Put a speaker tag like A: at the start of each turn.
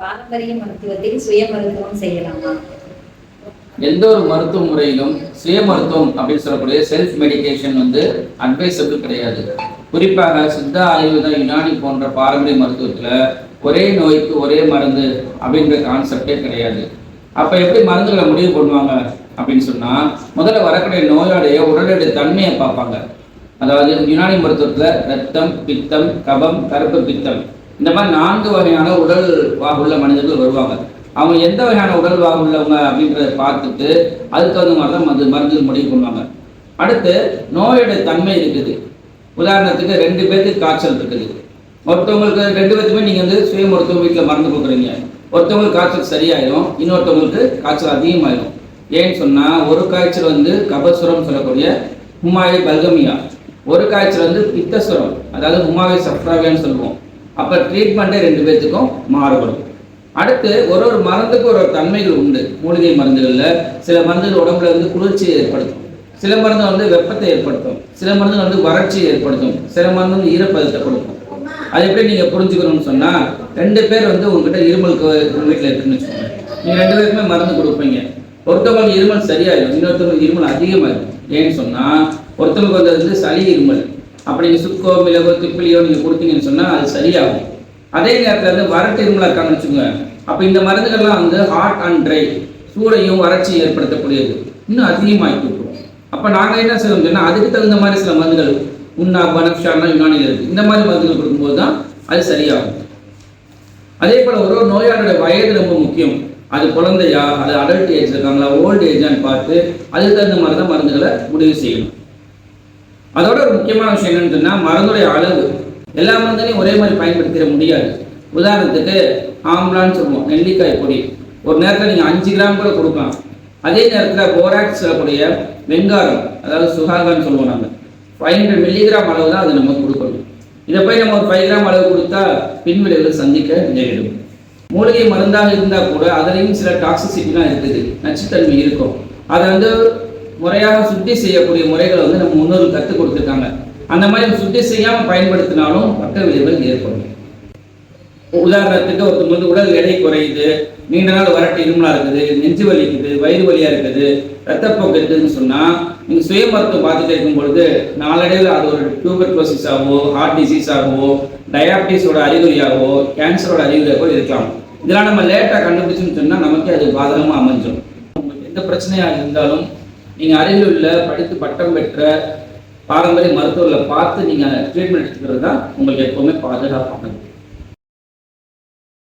A: பாரம்பரிய மருத்துவத்தில் சுய மருத்துவம் செய்யலாமா?
B: எந்த ஒரு மருத்துவ முறையிலும் சுய மருத்துவம் அப்படின்னு சொல்லக்கூடிய செல்ஃப் மெடிகேஷன் அட்வைசபிள் கிடையாது. குறிப்பாக சித்தா, ஆயுர்வேதம், யுனானி போன்ற பாரம்பரிய மருத்துவத்துல ஒரே நோய்க்கு ஒரே மருந்து அப்படின்ற கான்செப்டே கிடையாது. அப்ப எப்படி மருந்துகளை முடிவு பண்ணுவாங்க அப்படின்னு சொன்னா, முதல்ல வரக்கூடிய நோயோடைய உடலுடைய தன்மையை பார்ப்பாங்க. அதாவது யுனானி மருத்துவத்துல ரத்தம், பித்தம், கபம், கருப்பு பித்தம், இந்த மாதிரி 4 வகையான உடல் வாகுள்ள மனிதர்கள் வருவாங்க. அவங்க எந்த வகையான உடல் வாகு உள்ளவங்க அப்படின்றத பார்த்துட்டு அதுக்கு தகுந்த மாதிரி தான் மருந்து முடிவு பண்ணுவாங்க. அடுத்து நோயோட தன்மை இருக்குது. உதாரணத்துக்கு 2 பேருக்கு காய்ச்சல் இருக்குது. ஒருத்தவங்களுக்கு 2 பேருக்குமே நீங்கள் சுய மருத்துவம் வீட்டில் மருந்து கொடுக்குறீங்க. ஒருத்தவங்களுக்கு காய்ச்சல் சரியாயிடும், இன்னொருத்தவங்களுக்கு காய்ச்சல் அதிகமாயிடும். ஏன்னு சொன்னால், ஒரு காய்ச்சல் கபசுரம் சொல்லக்கூடிய ஹுமாயை பல்கமியா, ஒரு காய்ச்சல் பித்தசுரம், அதாவது ஹுமாவை சப்ராவியான்னு சொல்லுவோம். அப்போ ட்ரீட்மெண்ட்டே 2 பேர்த்துக்கும் மாறுபடும். அடுத்து ஒரு மருந்துக்கு ஒரு தன்மைகள் உண்டு. மூலிகை மருந்துகளில் சில மருந்துகள் உடம்புல குளிர்ச்சியை ஏற்படுத்தும், சில மருந்து வெப்பத்தை ஏற்படுத்தும், சில மருந்து வறட்சியை ஏற்படுத்தும், சில மருந்து ஈரப்பதத்தை கொடுக்கும். அது எப்படி நீங்கள் புரிஞ்சுக்கணும்னு சொன்னால், 2 பேர் உங்ககிட்ட இருமலுக்கு வீட்டில் இருக்குன்னு வச்சுக்கோங்க. நீங்கள் 2 பேருக்குமே மருந்து கொடுப்பீங்க. ஒருத்தவங்களுக்கு இருமல் சரியாயிடும், இன்னொருத்தவங்களுக்கு இருமல் அதிகமாகிடும். ஏன்னு சொன்னால், ஒருத்தவங்களுக்கு சளி இருமல், அப்படி நீங்கள் சுக்கோ, மிளகோ, திப்பிலியோ நீங்கள் கொடுத்தீங்கன்னு சொன்னால் அது சரியாகும். அதே நேரத்தில் வறட்டு இருமலாக இருக்காங்கன்னு வச்சுக்கோங்க. அப்போ இந்த மருந்துகள்லாம் ஹாட் அண்ட் ட்ரை, சூடையும் வறட்சியும் ஏற்படுத்தக்கூடியது, இன்னும் அதிகமாகி கொடுக்கும். அப்போ நாங்கள் என்ன செய்வோம் சொன்னால், அதுக்கு தகுந்த மாதிரி சில மருந்துகள் உன்னா, பனப்ஷானா, யுனானியில் இருக்குது. இந்த மாதிரி மருந்துகள் கொடுக்கும்போது தான் அது சரியாகும். அதே போல் ஒரு நோயாளருடைய வயது ரொம்ப முக்கியம். அது குழந்தையா, அது அடல்ட் ஏஜ் இருக்காங்களா, ஓல்டு ஏஜான்னு பார்த்து அதுக்கு தகுந்த மாதிரி தான் மருந்துகளை முடிவு செய்யணும். அதோட ஒரு முக்கியமான விஷயம் என்னன்னு சொன்னால், மருந்துடைய அளவு. எல்லா மருந்துலையும் ஒரே மாதிரி பயன்படுத்திட முடியாது. உதாரணத்துக்கு ஆம்லான்னு சொல்லுவோம், நெல்லிக்காய் பொடி. ஒரு நேரத்தில் நீங்கள் 5 கிராம் கூட கொடுக்கலாம். அதே நேரத்தில் போராக்ஸ் சொல்லக்கூடிய வெங்காரம், அதாவது சுகாகான்னு சொல்லுவோம், நாங்கள் 500 மில்லிகிராம் அளவு தான் அது நம்ம கொடுக்கணும். இதை போய் நம்ம ஒரு 5 கிராம் அளவு கொடுத்தா பின்விளைவுகள் சந்திக்க நேரிடும். மூலிகை மருந்தாக இருந்தால் கூட அதுலேயும் சில டாக்ஸிசிட்டிலாம் இருக்குது, நச்சுத்தன்மை இருக்கும். அதை முறையாக சுத்தி செய்யக்கூடிய முறைகளை நம்ம முன்னோர்கள் கற்றுக் கொடுத்துருக்காங்க. அந்த மாதிரி சுத்தி செய்யாமல் பயன்படுத்தினாலும் பக்க விளைவுகள் ஏற்படும். உதாரணத்துக்கு ஒருத்தவங்களுக்கு உடல் எடை குறையுது, நீண்ட நாள் வறட்டு இருமலா இருக்குது, நெஞ்சு வலிக்குது, வயிறு வலியா இருக்குது, ரத்தப்போக்கு இருக்குதுன்னு சொன்னால், நீங்கள் சுய மருத்துவம் பார்த்துட்டு இருக்கும் பொழுது நாளடைவில் அது ஒரு டியூபர்குலோசிஸ் ஆகவோ, ஹார்ட் டிசீஸ் ஆகவோ, டயாபிட்டிஸோட அறிகுறியாகவோ, கேன்சரோட அறிகுறியாகவோ இருக்கலாம். இதெல்லாம் நம்ம லேட்டாக கண்டுபிடிச்சுன்னு சொன்னால் நமக்கே அது பாதகமாக அமைஞ்சிடும். உங்களுக்கு எந்த பிரச்சனையாக இருந்தாலும் நீங்கள் அருகில் உள்ள படித்து பட்டம் பெற்ற பாரம்பரிய மருத்துவர்களை பார்த்து நீங்கள் ட்ரீட்மெண்ட் எடுத்துக்கிறது தான் உங்களுக்கு எப்போவுமே பாதுகாப்பானது.